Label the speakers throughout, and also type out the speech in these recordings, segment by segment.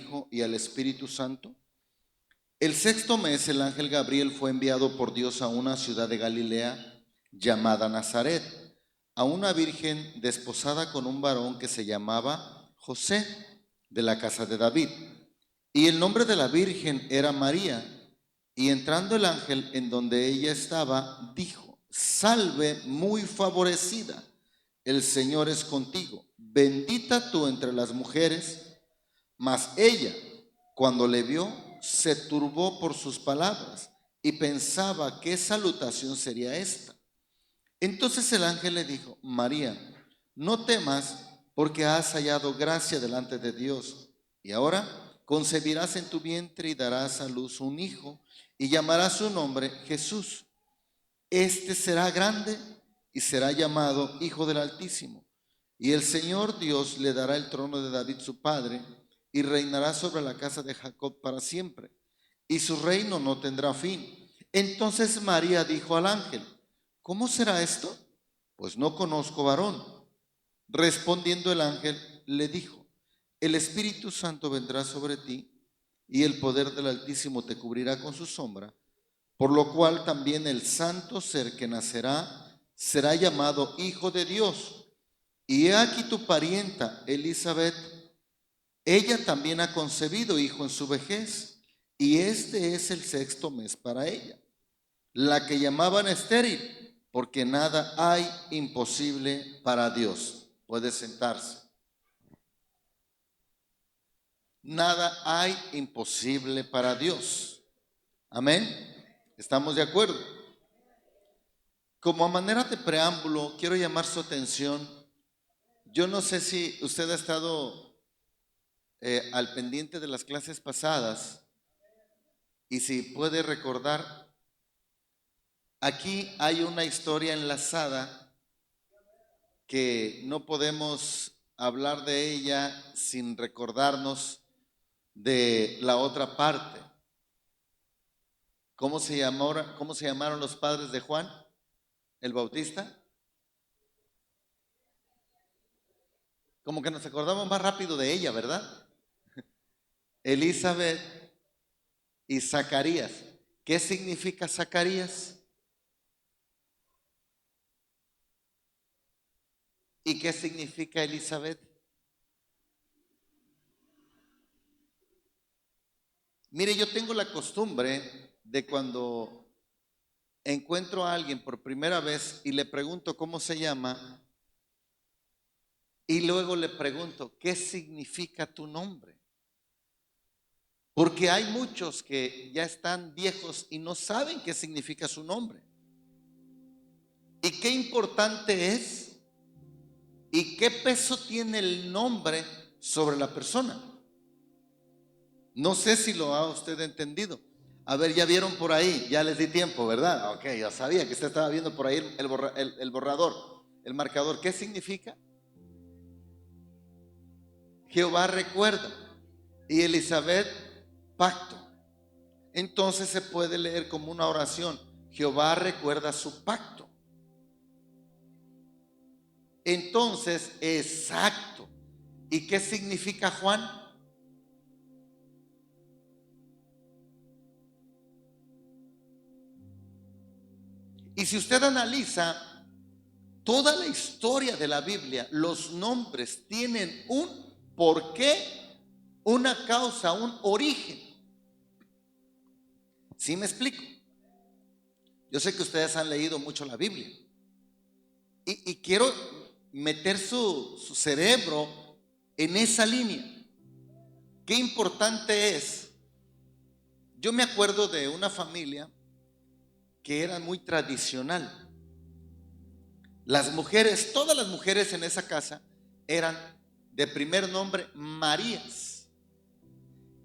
Speaker 1: Hijo y al Espíritu Santo? El sexto mes el ángel Gabriel fue enviado por Dios a una ciudad de Galilea llamada Nazaret, a una virgen desposada con un varón que se llamaba José, de la casa de David. Y el nombre de la virgen era María. Y entrando el ángel en donde ella estaba, dijo: Salve, muy favorecida, el Señor es contigo, bendita tú entre las mujeres. Mas ella, cuando le vio, se turbó por sus palabras y pensaba qué salutación sería esta. Entonces el ángel le dijo: María, no temas, porque has hallado gracia delante de Dios. Y ahora concebirás en tu vientre y darás a luz un hijo, y llamarás su nombre Jesús. Este será grande y será llamado Hijo del Altísimo. Y el Señor Dios le dará el trono de David su padre, y reinará sobre la casa de Jacob para siempre, y su reino no tendrá fin. Entonces María dijo al ángel: ¿Cómo será esto? Pues no conozco varón. Respondiendo el ángel le dijo: El Espíritu Santo vendrá sobre ti, y el poder del Altísimo te cubrirá con su sombra, por lo cual también el santo ser que nacerá será llamado Hijo de Dios. Y he aquí tu parienta Elizabeth, ella también ha concebido hijo en su vejez, y este es el sexto mes para ella, la que llamaban estéril, porque nada hay imposible para Dios. Puede sentarse. Nada hay imposible para Dios. Amén. ¿Estamos de acuerdo? Como a manera de preámbulo, quiero llamar su atención. Yo no sé si usted ha estado al pendiente de las clases pasadas y si puede recordar, aquí hay una historia enlazada que no podemos hablar de ella sin recordarnos de la otra parte. ¿Cómo se llamaron los padres de Juan el Bautista? Como que nos acordamos más rápido de ella, ¿verdad? Elizabeth y Zacarías. ¿Qué significa Zacarías? ¿Y qué significa Elizabeth? Mire, yo tengo la costumbre de cuando encuentro a alguien por primera vez y le pregunto cómo se llama, y luego le pregunto, ¿qué significa tu nombre? Porque hay muchos que ya están viejos y no saben qué significa su nombre. Y qué importante es y qué peso tiene el nombre sobre la persona. No sé si lo ha usted entendido. A ver, ya vieron por ahí, ya les di tiempo, ¿verdad? Ok, ya sabía que usted estaba viendo por ahí el borrador, el marcador. ¿Qué significa? Jehová recuerda. Y Elizabeth, pacto. Entonces se puede leer como una oración: Jehová recuerda su pacto. Entonces, exacto. ¿Y qué significa Juan? Y si usted analiza toda la historia de la Biblia, los nombres tienen un porqué, una causa, un origen. ¿Sí me explico? Yo sé que ustedes han leído mucho la Biblia y quiero meter su cerebro en esa línea. Qué importante es. Yo me acuerdo de una familia que era muy tradicional. Las mujeres, todas las mujeres en esa casa eran de primer nombre Marías.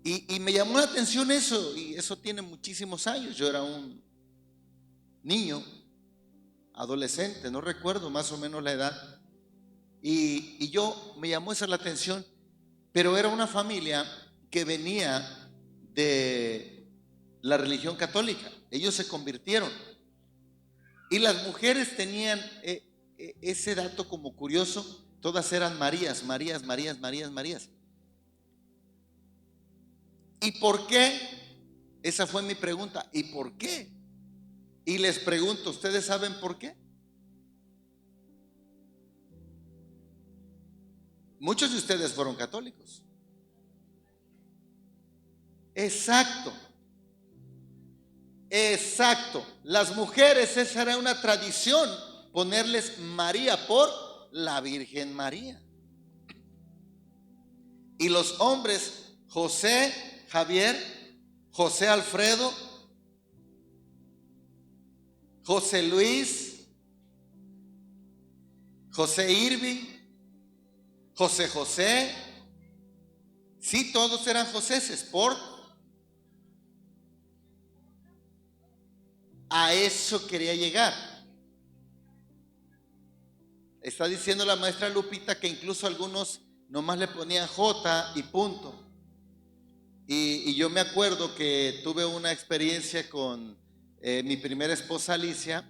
Speaker 1: Y me llamó la atención eso, y eso tiene muchísimos años. Yo era un niño, adolescente, no recuerdo más o menos la edad. Y yo me llamó esa la atención, pero era una familia que venía de la religión católica. Ellos se convirtieron. Y las mujeres tenían ese dato como curioso. Todas eran Marías, Marías, Marías, Marías, Marías. ¿Y por qué? Esa fue mi pregunta. ¿Y por qué? Y les pregunto, ¿ustedes saben por qué? Muchos de ustedes fueron católicos. Exacto, exacto. Las mujeres, esa era una tradición, ponerles María por la Virgen María. Y los hombres, José, Javier, José Alfredo, José Luis, José Irving, José José. Sí, todos eran Joséses. A eso quería llegar. Está diciendo la maestra Lupita que incluso algunos nomás le ponían J y punto. Y yo me acuerdo que tuve una experiencia con mi primera esposa Alicia,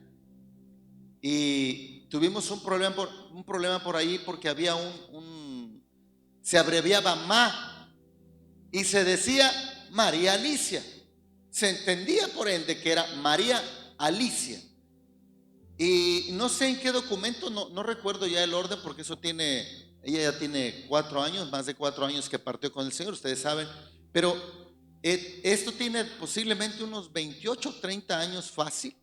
Speaker 1: y tuvimos un problema por ahí porque había se abreviaba Ma y se decía María Alicia. Se entendía por ende que era María Alicia. Y no sé en qué documento, no recuerdo ya el orden, porque ella ya tiene 4 años, más de 4 años que partió con el Señor, ustedes saben. Pero esto tiene posiblemente unos 28, 30 años fácil.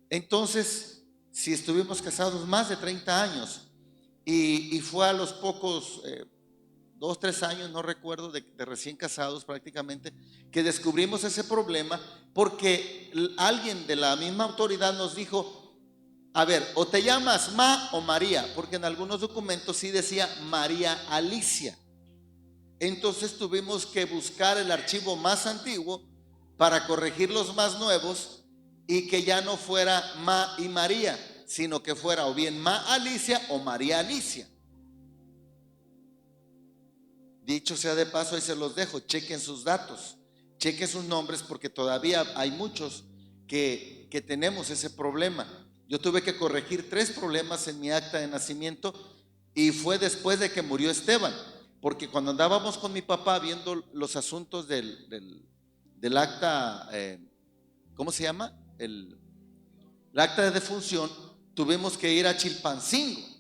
Speaker 1: Entonces, si estuvimos casados más de 30 años, y fue a los pocos 2, 3 años, no recuerdo, de recién casados prácticamente, que descubrimos ese problema, porque alguien de la misma autoridad nos dijo: a ver, o te llamas Ma o María, porque en algunos documentos sí decía María Alicia. Entonces tuvimos que buscar el archivo más antiguo para corregir los más nuevos, y que ya no fuera Ma y María, sino que fuera o bien Ma Alicia o María Alicia. Dicho sea de paso, ahí se los dejo, chequen sus datos, chequen sus nombres, porque todavía hay muchos que tenemos ese problema. Yo tuve que corregir 3 problemas en mi acta de nacimiento, y fue después de que murió Esteban, porque cuando andábamos con mi papá viendo los asuntos del acta, ¿cómo se llama? El acta de defunción, tuvimos que ir a Chilpancingo.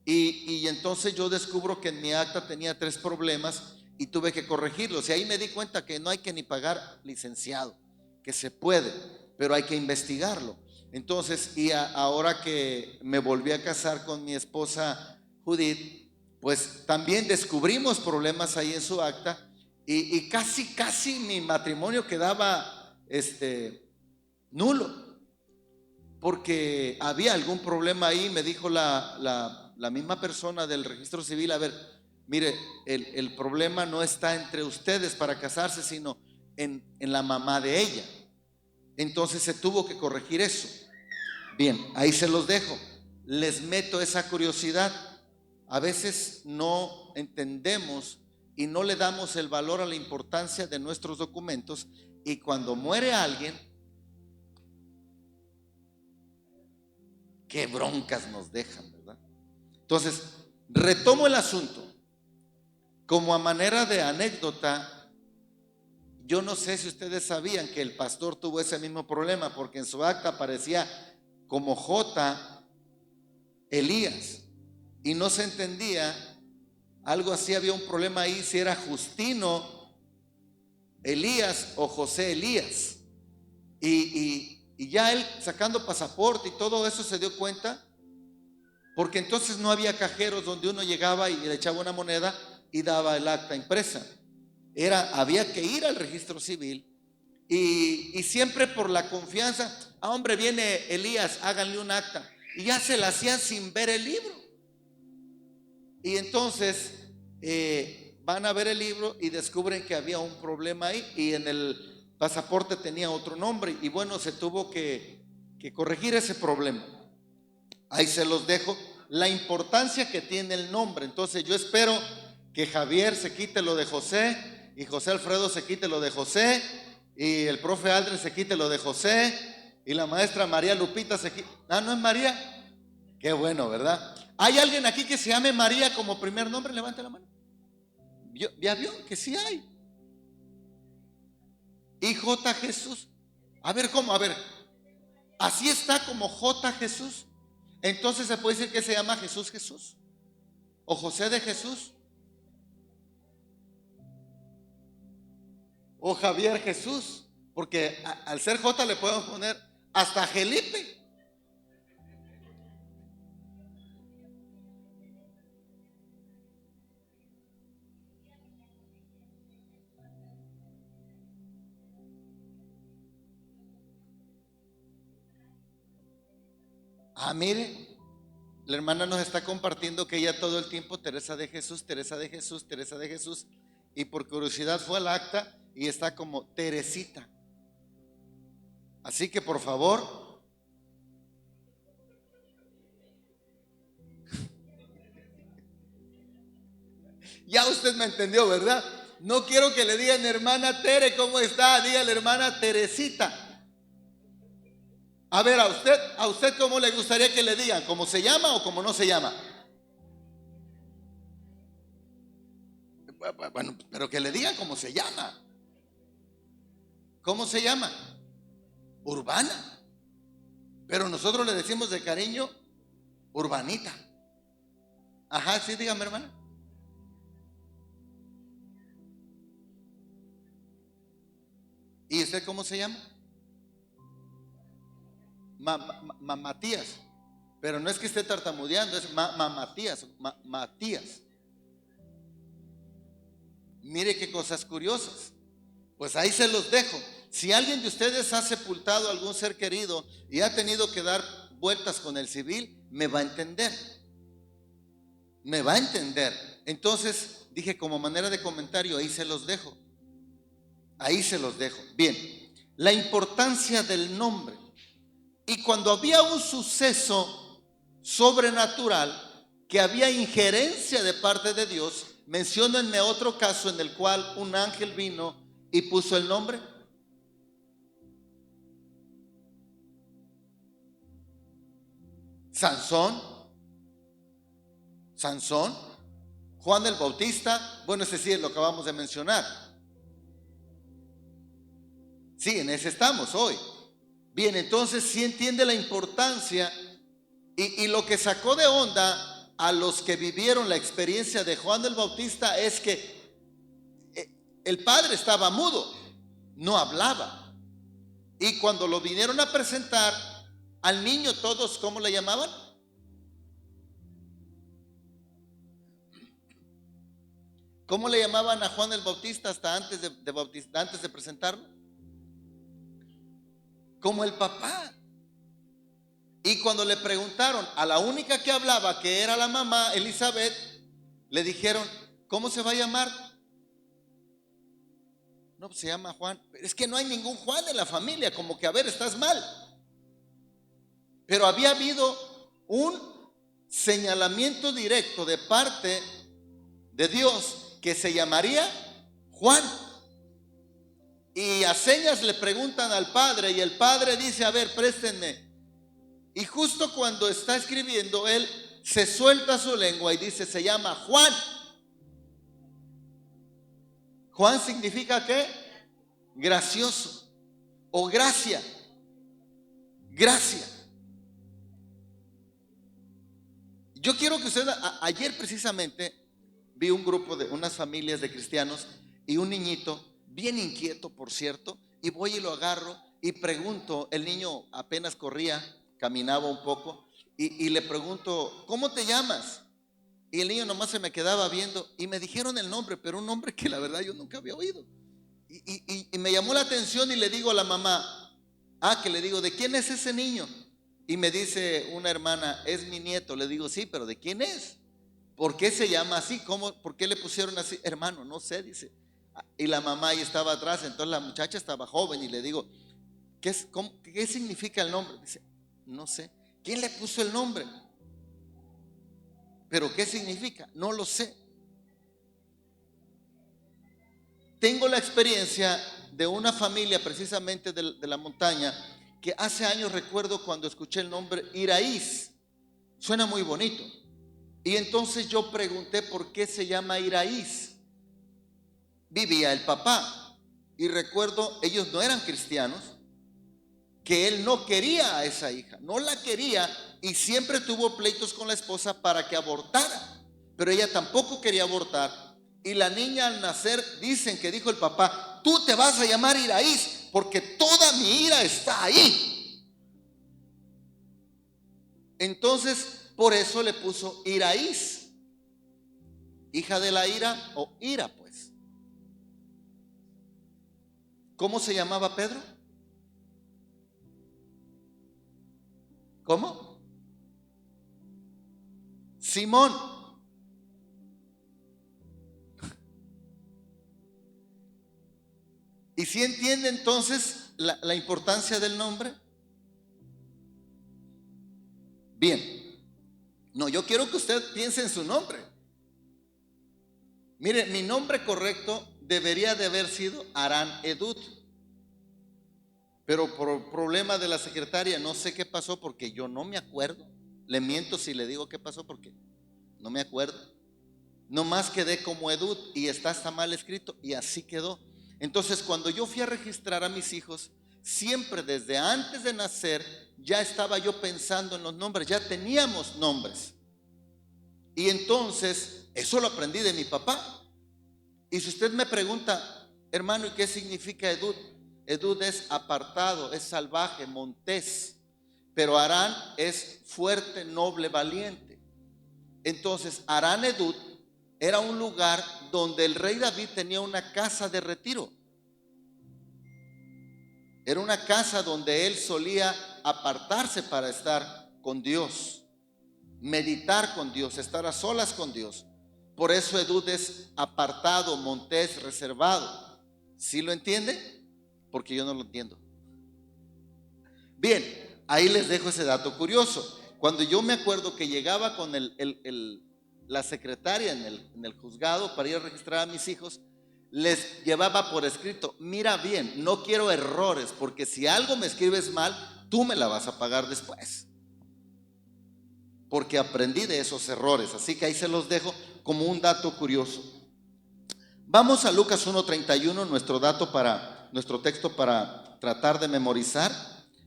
Speaker 1: Y entonces yo descubro que en mi acta tenía 3 problemas y tuve que corregirlos. Y ahí me di cuenta que no hay que ni pagar licenciado, que se puede, pero hay que investigarlo. Entonces, ahora que me volví a casar con mi esposa Judith, pues también descubrimos problemas ahí en su acta, y casi mi matrimonio quedaba nulo, porque había algún problema ahí. Me dijo la misma persona del registro civil: a ver, mire, el problema no está entre ustedes para casarse, sino en la mamá de ella. Entonces se tuvo que corregir eso. Bien, ahí se los dejo. Les meto esa curiosidad. A veces no entendemos y no le damos el valor a la importancia de nuestros documentos, y cuando muere alguien, qué broncas nos dejan, ¿verdad? Entonces, retomo el asunto. Como a manera de anécdota, yo no sé si ustedes sabían que el pastor tuvo ese mismo problema, porque en su acta aparecía como J. Elías, y no se entendía, algo así, había un problema ahí, si era Justino Elías o José Elías. Y ya él, sacando pasaporte y todo eso, se dio cuenta, porque entonces no había cajeros donde uno llegaba y le echaba una moneda y daba el acta impresa. Había que ir al registro civil, y siempre por la confianza: hombre, viene Elías, háganle un acta, y ya se la hacían sin ver el libro. Y entonces van a ver el libro y descubren que había un problema ahí, y en el pasaporte tenía otro nombre, y bueno, se tuvo que corregir ese problema. Ahí se los dejo, la importancia que tiene el nombre. Entonces yo espero que Javier se quite lo de José, y José Alfredo se quite lo de José, y el profe Aldrin se quite lo de José, y la maestra María Lupita se quite. ¿No es María? Qué bueno, ¿verdad? ¿Hay alguien aquí que se llame María como primer nombre? Levante la mano. ¿Ya vio que sí hay? ¿Y J Jesús? A ver, ¿cómo? A ver, así está como J Jesús. Entonces se puede decir que se llama Jesús Jesús o José de Jesús o Javier Jesús, porque al ser J le podemos poner hasta Felipe. Mire, la hermana nos está compartiendo que ella todo el tiempo Teresa de Jesús, Teresa de Jesús, Teresa de Jesús, y por curiosidad fue al acta y está como Teresita. Así que por favor, ya usted me entendió, ¿verdad? No quiero que le digan hermana Tere, ¿cómo está? Dígale hermana Teresita. A ver, a usted ¿cómo le gustaría que le digan? ¿Cómo se llama o cómo no se llama? Bueno, pero que le digan cómo se llama. ¿Cómo se llama? Urbana. Pero nosotros le decimos de cariño Urbanita. Ajá, sí, dígame, hermana. ¿Y usted cómo se llama? Matías. Pero no es que esté tartamudeando, es Matías. Matías. Mire qué cosas curiosas. Pues ahí se los dejo. Si alguien de ustedes ha sepultado a algún ser querido y ha tenido que dar vueltas con el civil, me va a entender. Me va a entender. Entonces dije, como manera de comentario, ahí se los dejo. Ahí se los dejo. Bien, la importancia del nombre. Y cuando había un suceso sobrenatural, que había injerencia de parte de Dios, menciónenme otro caso en el cual un ángel vino y puso el nombre. Sansón, Juan el Bautista, bueno, ese sí es lo que acabamos de mencionar. Sí, en ese estamos hoy. Bien, entonces sí entiende la importancia y lo que sacó de onda a los que vivieron la experiencia de Juan el Bautista es que el padre estaba mudo, no hablaba. Y cuando lo vinieron a presentar al niño, todos, ¿cómo le llamaban? ¿Cómo le llamaban a Juan el Bautista hasta antes antes de presentarlo? Como el papá. Y cuando le preguntaron a la única que hablaba, que era la mamá, Elizabeth, le dijeron, ¿cómo se va a llamar? No, pues se llama Juan. Pero es que no hay ningún Juan en la familia, como que a ver, estás mal. Pero había habido un señalamiento directo de parte de Dios que se llamaría Juan. Y a señas le preguntan al padre y el padre dice, a ver, préstenme. Y justo cuando está escribiendo, él se suelta su lengua y dice, se llama Juan. Juan significa ¿qué? Gracioso o gracia. Gracia. Yo quiero que usted, ayer precisamente vi un grupo de unas familias de cristianos y un niñito bien inquieto, por cierto, y voy y lo agarro y pregunto, el niño apenas corría, caminaba un poco y le pregunto, ¿cómo te llamas? Y el niño nomás se me quedaba viendo y me dijeron el nombre, pero un nombre que la verdad yo nunca había oído. Y me llamó la atención y le digo a la mamá, que le digo, ¿de quién es ese niño? Y me dice una hermana, es mi nieto. Le digo, sí, pero ¿de quién es? ¿Por qué se llama así? ¿Cómo? ¿Por qué le pusieron así? Hermano, no sé, dice. Y la mamá ahí estaba atrás, entonces la muchacha estaba joven y le digo, ¿qué significa el nombre? Dice, no sé. ¿Quién le puso el nombre? ¿Pero qué significa? No lo sé. Tengo la experiencia de una familia precisamente de la montaña que hace años recuerdo cuando escuché el nombre Iraíz. Suena muy bonito. Y entonces yo pregunté por qué se llama Iraíz. Vivía el papá y recuerdo, ellos no eran cristianos, que él no quería a esa hija, no la quería, y siempre tuvo pleitos con la esposa para que abortara, pero ella tampoco quería abortar. Y la niña al nacer, dicen que dijo el papá: tú te vas a llamar Iraíz, porque toda mi ira está ahí. Entonces, por eso le puso Iraíz, hija de la ira, o ira, pues. ¿Cómo se llamaba Pedro? ¿Cómo? Simón. ¿Y si entiende entonces la importancia del nombre? Bien. No, yo quiero que usted piense en su nombre. Mire, mi nombre correcto debería de haber sido Arán Edut, pero por problema de la secretaria no sé qué pasó, porque yo no me acuerdo. Le miento si le digo qué pasó, porque no me acuerdo. Nomás quedé como Edut y está mal escrito, y así quedó. Entonces, cuando yo fui a registrar a mis hijos, siempre desde antes de nacer ya estaba yo pensando en los nombres, ya teníamos nombres. Y entonces, eso lo aprendí de mi papá. Y si usted me pregunta: hermano, ¿y qué significa Edut? Edut es apartado, es salvaje, montés. Pero Arán es fuerte, noble, valiente. Entonces, Arán Edut era un lugar donde el rey David tenía una casa de retiro. Era una casa donde él solía apartarse para estar con Dios, meditar con Dios, estar a solas con Dios. Por eso Edut es apartado, montés, reservado. ¿Sí lo entiende? Porque yo no lo entiendo. Bien, ahí les dejo ese dato curioso. Cuando yo me acuerdo que llegaba con la secretaria en el juzgado para ir a registrar a mis hijos, les llevaba por escrito: mira bien, no quiero errores, porque si algo me escribes mal, tú me la vas a pagar después. Porque aprendí de esos errores. Así que ahí se los dejo como un dato curioso. Vamos a Lucas 1:31, nuestro texto para tratar de memorizar.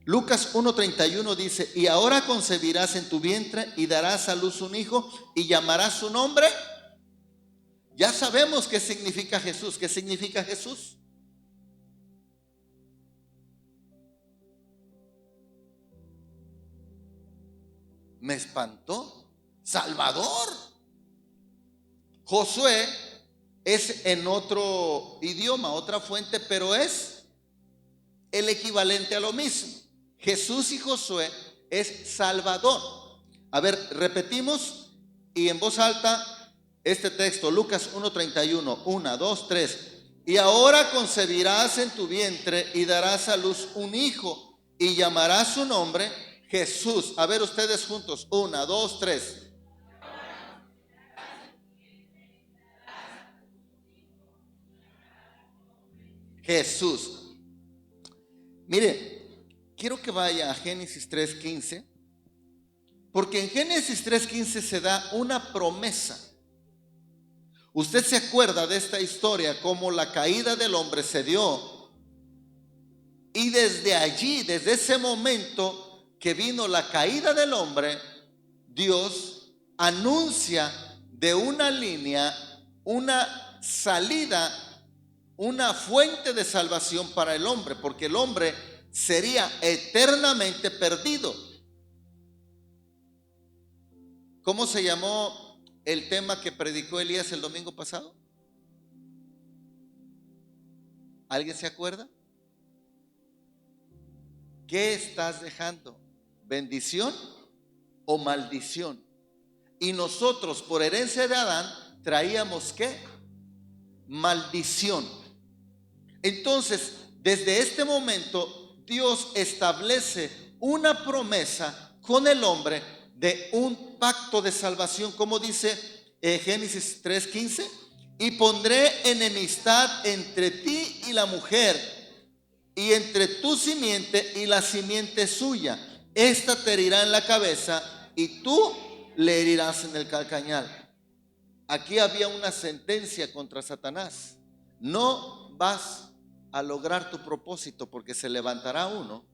Speaker 1: Lucas 1:31 dice: y ahora concebirás en tu vientre y darás a luz un hijo y llamarás su nombre. Ya sabemos qué significa Jesús. ¿Qué significa Jesús? Me espantó. Salvador. Josué es en otro idioma, otra fuente, pero es el equivalente a lo mismo. Jesús y Josué es Salvador. A ver, repetimos y en voz alta este texto, Lucas 1:31, 1, 2, 3. Y ahora concebirás en tu vientre y darás a luz un hijo y llamarás su nombre Jesús. A ver ustedes juntos, 1, 2, 3. Jesús. Mire, quiero que vaya a Génesis 3:15, porque en Génesis 3:15 se da una promesa. Usted se acuerda de esta historia, cómo la caída del hombre se dio, y desde allí, desde ese momento que vino la caída del hombre, Dios anuncia de una línea, una salida, una fuente de salvación para el hombre, porque el hombre sería eternamente perdido. ¿Cómo se llamó el tema que predicó Elías el domingo pasado? ¿Alguien se acuerda? ¿Qué estás dejando? ¿Bendición o maldición? Y nosotros, por herencia de Adán, traíamos ¿qué? Maldición. Entonces, desde este momento, Dios establece una promesa con el hombre de un pacto de salvación, como dice Génesis 3:15: y pondré enemistad entre ti y la mujer, y entre tu simiente y la simiente suya. Esta te herirá en la cabeza y tú le herirás en el calcañal. Aquí había una sentencia contra Satanás: no vas a lograr tu propósito, porque se levantará uno,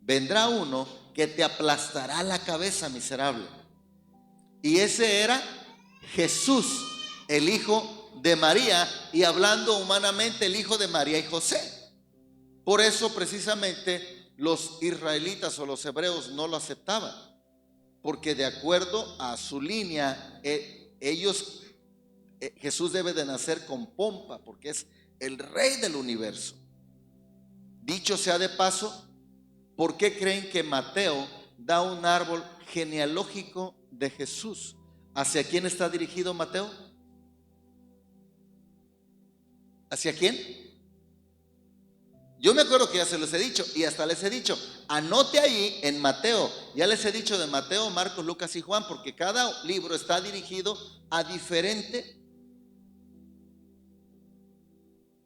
Speaker 1: vendrá uno que te aplastará la cabeza, miserable. Y ese era Jesús, el hijo de María, y hablando humanamente, el hijo de María y José. Por eso precisamente los israelitas o los hebreos no lo aceptaban, porque de acuerdo a su línea, Jesús debe de nacer con pompa, porque es el rey del universo. Dicho sea de paso, ¿por qué creen que Mateo da un árbol genealógico de Jesús? ¿Hacia quién está dirigido Mateo? ¿Hacia quién? Yo me acuerdo que ya se los he dicho, y hasta les he dicho, anote ahí en Mateo. Ya les he dicho de Mateo, Marcos, Lucas y Juan, porque cada libro está dirigido a diferente.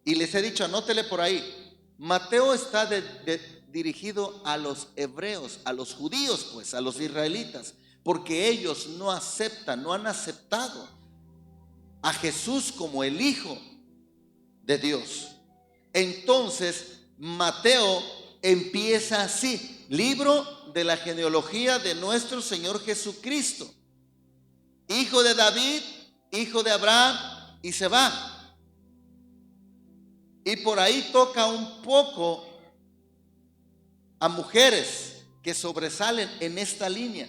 Speaker 1: Y les he dicho, anótele por ahí. Mateo está dirigido a los hebreos, a los judíos, pues, a los israelitas, porque ellos no aceptan, no han aceptado a Jesús como el Hijo de Dios. Entonces, Mateo empieza así: libro de la genealogía de nuestro Señor Jesucristo, hijo de David, hijo de Abraham, y se va. Y por ahí toca un poco a mujeres que sobresalen en esta línea.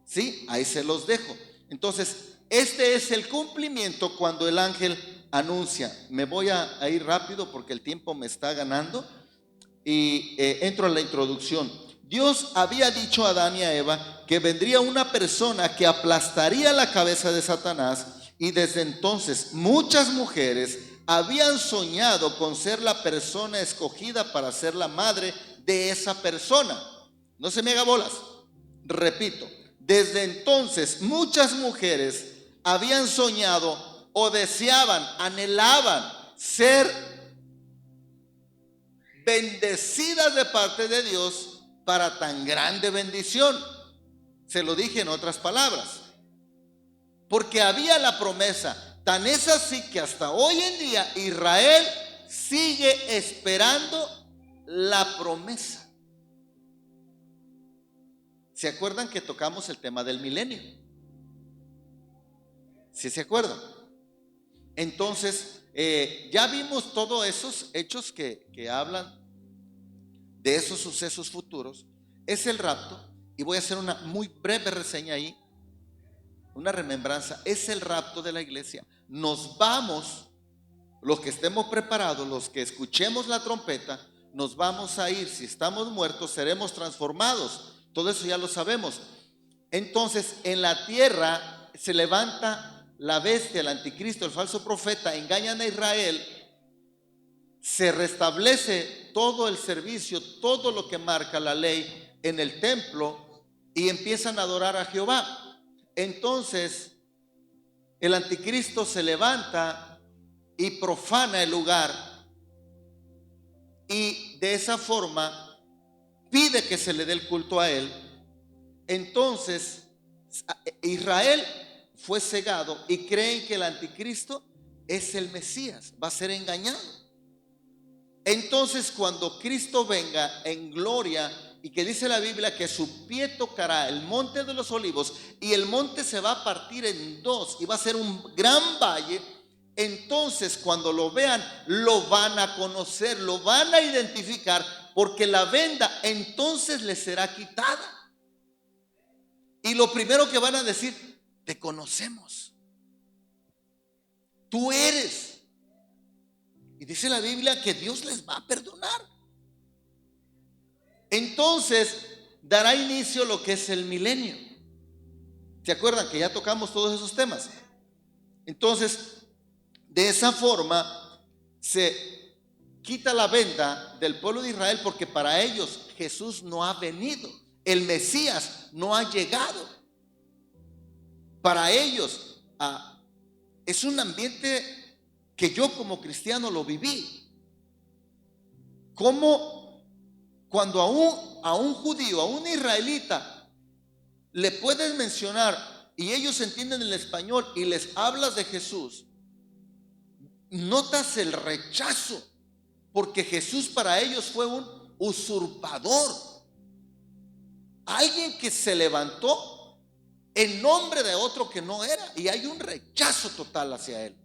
Speaker 1: Sí, ahí se los dejo. Entonces, este es el cumplimiento cuando el ángel anuncia. Me voy a ir rápido porque el tiempo me está ganando y entro a la introducción. Dios había dicho a Adán y a Eva que vendría una persona que aplastaría la cabeza de Satanás, y desde entonces muchas mujeres habían soñado con ser la persona escogida para ser la madre de esa persona. No se me haga bolas. Repito, desde entonces muchas mujeres habían soñado o deseaban, anhelaban ser bendecidas de parte de Dios para tan grande bendición. Se lo dije en otras palabras, porque había la promesa. Tan es así que hasta hoy en día Israel sigue esperando la promesa. ¿Se acuerdan que tocamos el tema del milenio? ¿Sí se acuerdan? Entonces, ya vimos todos esos hechos que hablan de esos sucesos futuros. Es el rapto, y voy a hacer una muy breve reseña ahí, una remembranza. Es el rapto de la iglesia. Nos vamos, los que estemos preparados, los que escuchemos la trompeta, nos vamos a ir. Si estamos muertos, seremos transformados. Todo eso ya lo sabemos. Entonces, en la tierra se levanta la bestia, el anticristo, el falso profeta, engañan a Israel, se restablece todo el servicio, todo lo que marca la ley en el templo, y empiezan a adorar a Jehová. Entonces, el anticristo se levanta y profana el lugar, y de esa forma pide que se le dé el culto a él. Entonces, Israel fue cegado y creen que el anticristo es el Mesías, va a ser engañado. Entonces, cuando Cristo venga en gloria, y que dice la Biblia que su pie tocará el monte de los olivos, y el monte se va a partir en dos y va a ser un gran valle, entonces cuando lo vean, lo van a conocer, lo van a identificar, porque la venda entonces les será quitada. Y lo primero que van a decir: te conocemos, tú eres. Y dice la Biblia que Dios les va a perdonar. Entonces dará inicio lo que es el milenio. ¿Se acuerdan que ya tocamos todos esos temas? Entonces, de esa forma se quita la venda del pueblo de Israel, porque para ellos Jesús no ha venido, el Mesías no ha llegado. Para ellos es un ambiente que yo como cristiano lo viví. Como cuando a un judío, a un israelita, le puedes mencionar y ellos entienden el español y les hablas de Jesús, notas el rechazo. porque Jesús para ellos fue un usurpador, alguien que se levantó en nombre de otro que no era, y hay un rechazo total hacia él.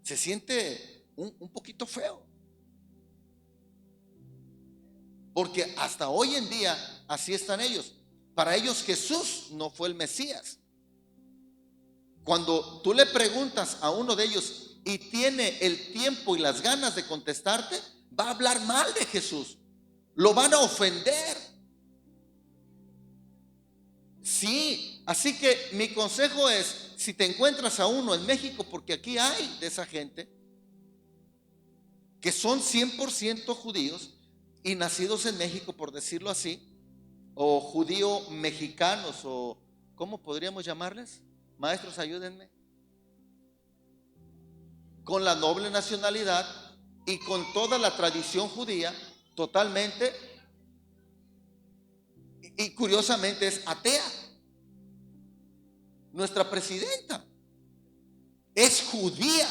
Speaker 1: Se siente un poquito feo, porque hasta hoy en día así están ellos. Para ellos Jesús no fue el Mesías. Cuando tú le preguntas a uno de ellos y tiene el tiempo y las ganas de contestarte, va a hablar mal de Jesús, lo van a ofender. Sí, así que mi consejo es, si te encuentras a uno en México, porque aquí hay de esa gente que son 100% judíos y nacidos en México, por decirlo así, o judío mexicanos, o ¿cómo podríamos llamarles? Maestros, ayúdenme. Con la noble nacionalidad y con toda la tradición judía, totalmente, y curiosamente es atea. Nuestra presidenta es judía.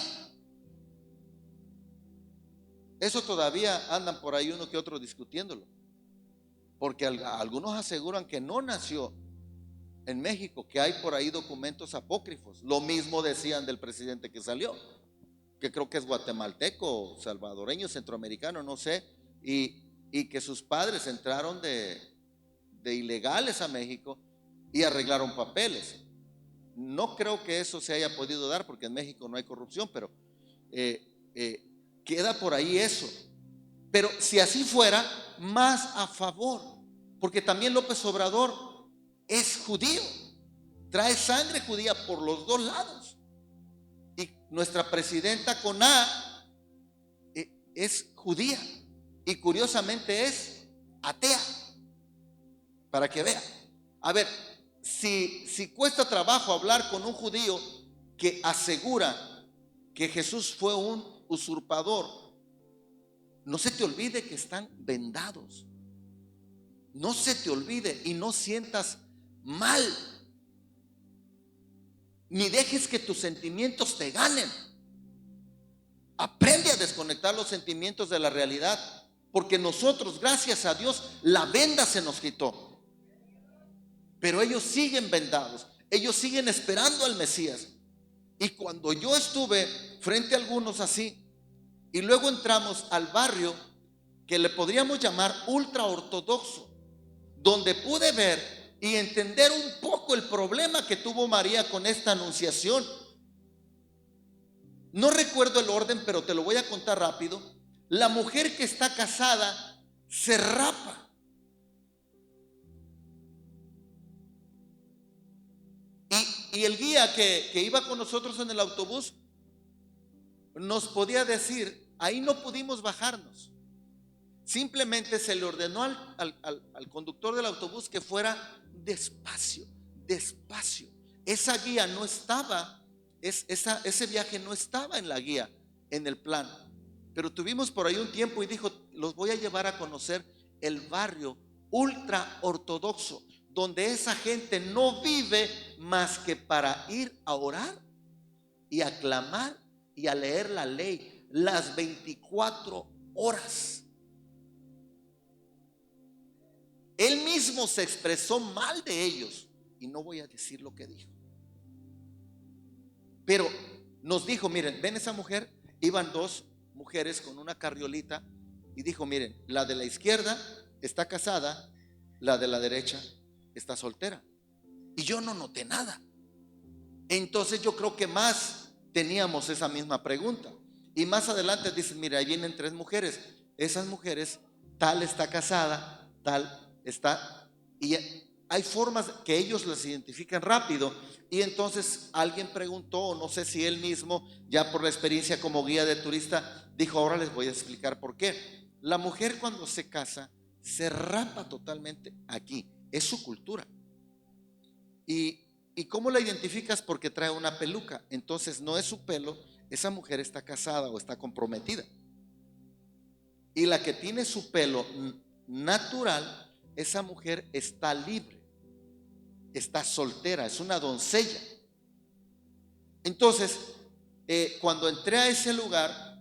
Speaker 1: Eso todavía andan por ahí uno que otro discutiéndolo, porque algunos aseguran que no nació en México, que hay por ahí documentos apócrifos. Lo mismo decían del presidente que salió, que creo que es guatemalteco, salvadoreño, centroamericano, no sé, y que sus padres entraron de ilegales a México y arreglaron papeles. No creo que eso se haya podido dar, porque en México no hay corrupción, pero queda por ahí eso. Pero si así fuera, más a favor, porque también López Obrador es judío, trae sangre judía por los dos lados, y nuestra presidenta con A es judía, y curiosamente es atea, para que vea. A ver, si cuesta trabajo hablar con un judío que asegura que Jesús fue un usurpador, no se te olvide que están vendados. No se te olvide y no sientas mal, ni dejes que tus sentimientos te ganen. Aprende a desconectar los sentimientos de la realidad, porque nosotros, gracias a Dios, la venda se nos quitó. Pero ellos siguen vendados, ellos siguen esperando al Mesías. Y cuando yo estuve frente a algunos así, y luego entramos al barrio que le podríamos llamar ultra ortodoxo, donde pude ver y entender un poco el problema que tuvo María con esta anunciación. No recuerdo el orden, pero te lo voy a contar rápido. La mujer que está casada se rapa. Y el guía que iba con nosotros en el autobús nos podía decir, ahí no pudimos bajarnos. Simplemente se le ordenó al conductor del autobús que fuera despacio, despacio. Esa guía no estaba, ese viaje no estaba en la guía, en el plan. Pero tuvimos por ahí un tiempo y dijo, los voy a llevar a conocer el barrio ultra ortodoxo, donde esa gente no vive más que para ir a orar y a clamar y a leer la ley las 24 horas. Él mismo se expresó mal de ellos y no voy a decir lo que dijo, pero nos dijo, miren, ven esa mujer. Iban dos mujeres con una carriolita y dijo, miren, la de la izquierda está casada, la de la derecha está soltera. Y yo no noté nada. Entonces yo creo que más teníamos esa misma pregunta. Y más adelante dicen, mira, ahí vienen tres mujeres. Esas mujeres, tal está casada, tal está, y hay formas que ellos las identifican rápido. Y entonces alguien preguntó, o no sé si él mismo, ya por la experiencia como guía de turista, dijo, ahora les voy a explicar por qué. La mujer cuando se casa se rapa totalmente aquí, es su cultura. ¿Y cómo la identificas? Porque trae una peluca. Entonces no es su pelo, esa mujer está casada o está comprometida. Y la que tiene su pelo natural, esa mujer está libre, está soltera, es una doncella. Entonces, cuando entré a ese lugar,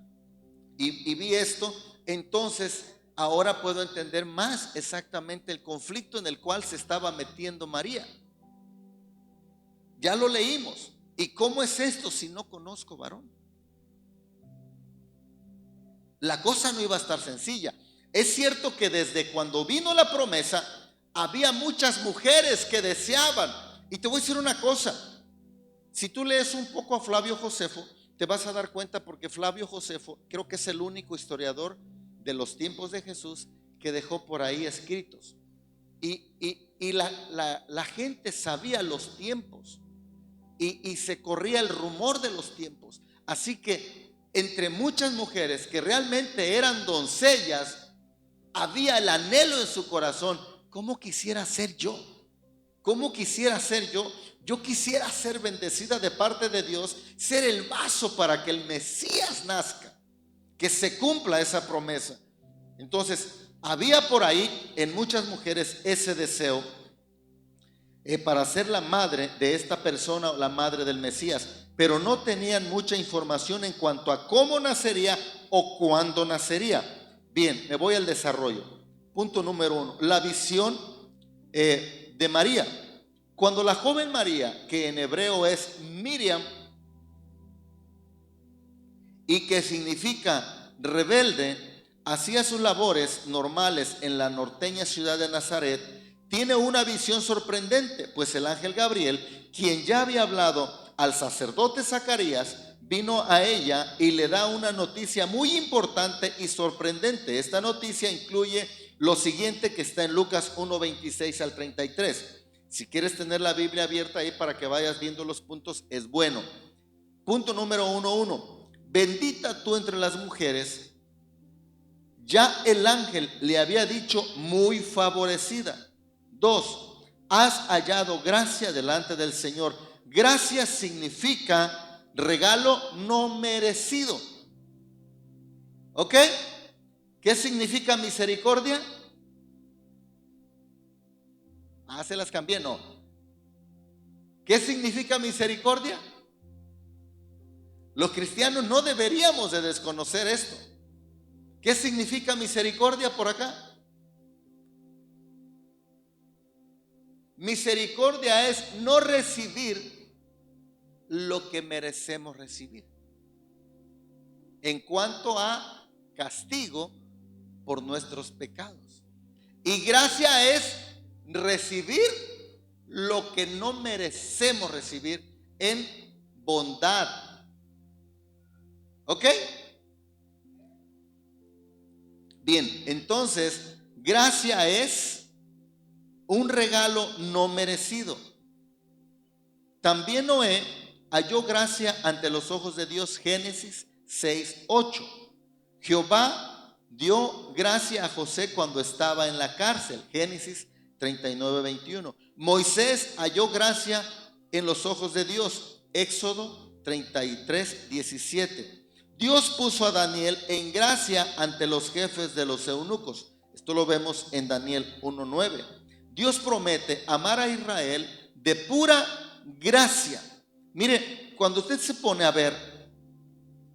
Speaker 1: y vi esto, entonces ahora puedo entender más exactamente el conflicto en el cual se estaba metiendo María. Ya lo leímos. ¿Y cómo es esto si no conozco varón? La cosa no iba a estar sencilla. Es cierto que desde cuando vino la promesa había muchas mujeres que deseaban. Y te voy a decir una cosa, si tú lees un poco a Flavio Josefo, te vas a dar cuenta, porque Flavio Josefo creo que es el único historiador de los tiempos de Jesús que dejó por ahí escritos. Y la gente sabía los tiempos y se corría el rumor de los tiempos. Así que entre muchas mujeres que realmente eran doncellas, había el anhelo en su corazón: ¿cómo quisiera ser yo? ¿Cómo quisiera ser yo? Yo quisiera ser bendecida de parte de Dios, ser el vaso para que el Mesías nazca, que se cumpla esa promesa. Entonces, había por ahí en muchas mujeres ese deseo para ser la madre de esta persona, o la madre del Mesías, pero no tenían mucha información en cuanto a cómo nacería o cuándo nacería. Bien, me voy al desarrollo. Punto número 1, la visión de María. Cuando la joven María, que en hebreo es Miriam y que significa rebelde, hacía sus labores normales en la norteña ciudad de Nazaret, tiene una visión sorprendente, pues el ángel Gabriel, quien ya había hablado al sacerdote Zacarías, vino a ella y le da una noticia muy importante y sorprendente. Esta noticia incluye lo siguiente que está en Lucas 1:26 al 33. Si quieres tener la Biblia abierta ahí para que vayas viendo los puntos, es bueno. Punto número 1:1. Bendita tú entre las mujeres. Ya el ángel le había dicho: muy favorecida. 2. Has hallado gracia delante del Señor. Gracia significa regalo no merecido. ¿Ok? ¿Qué significa misericordia? Se las cambié, no. ¿Qué significa misericordia? Los cristianos no deberíamos de desconocer esto. ¿Qué significa misericordia por acá? Misericordia es no recibir lo que merecemos recibir en cuanto a castigo por nuestros pecados. Y gracia es recibir lo que no merecemos recibir en bondad. ¿Ok? Bien, entonces, gracia es un regalo no merecido. También Noé halló gracia ante los ojos de Dios. Génesis 6:8. Jehová dio gracia a José cuando estaba en la cárcel. Génesis 39:21. Moisés halló gracia en los ojos de Dios. Éxodo 33:17. Dios puso a Daniel en gracia ante los jefes de los eunucos. Esto lo vemos en Daniel 1:9. Dios promete amar a Israel de pura gracia. Mire, cuando usted se pone a ver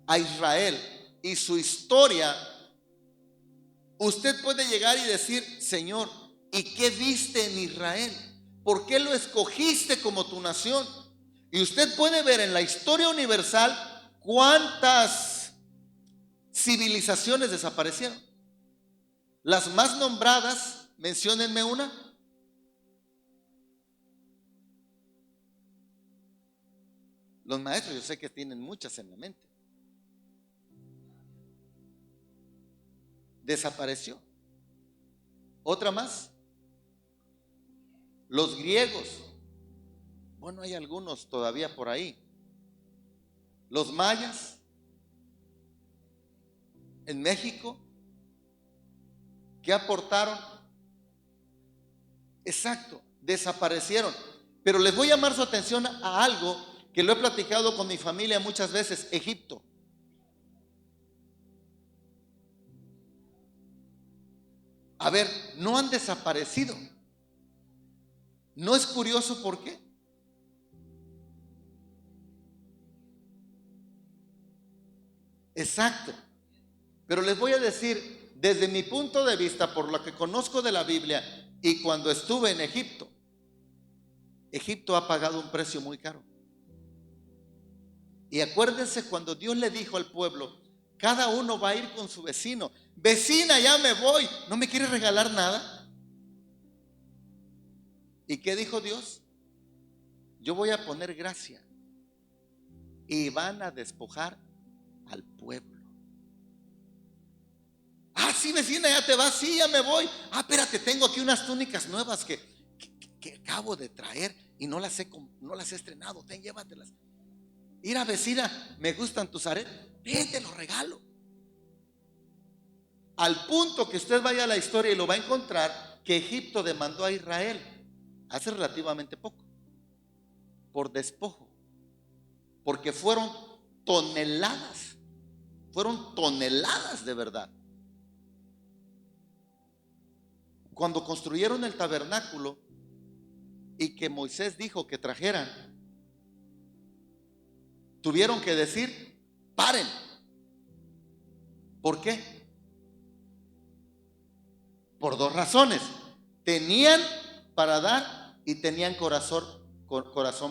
Speaker 1: a Israel y su historia, usted puede llegar y decir: Señor, ¿y qué viste en Israel? ¿Por qué lo escogiste como tu nación? Y usted puede ver en la historia universal cuántas civilizaciones desaparecieron. Las más nombradas, menciónenme una. Los maestros, yo sé que tienen muchas en la mente. Desapareció. Otra más. Los griegos. Bueno, hay algunos todavía por ahí. Los mayas. En México. ¿Qué aportaron? Exacto, desaparecieron. Pero les voy a llamar su atención a algo que lo he platicado con mi familia muchas veces: Egipto. A ver, no han desaparecido. ¿No es curioso por qué? Exacto. Pero les voy a decir, desde mi punto de vista, por lo que conozco de la Biblia y cuando estuve en Egipto, Egipto ha pagado un precio muy caro. Y acuérdense cuando Dios le dijo al pueblo, cada uno va a ir con su vecino. Vecina, ya me voy, ¿no me quiere regalar nada? ¿Y qué dijo Dios? Yo voy a poner gracia y van a despojar al pueblo. Ah, sí, vecina, ya te vas, sí, ya me voy. Ah, espérate, tengo aquí unas túnicas nuevas que acabo de traer y no las he estrenado. Ten, llévatelas. Mira, vecina, me gustan tus aretes. Ven, te los regalo. Al punto que usted vaya a la historia y lo va a encontrar, que Egipto demandó a Israel hace relativamente poco por despojo, porque fueron toneladas de verdad. Cuando construyeron el tabernáculo y que Moisés dijo que trajeran, tuvieron que decir, paren. ¿Por qué? Por dos razones. Tenían para dar y tenían corazón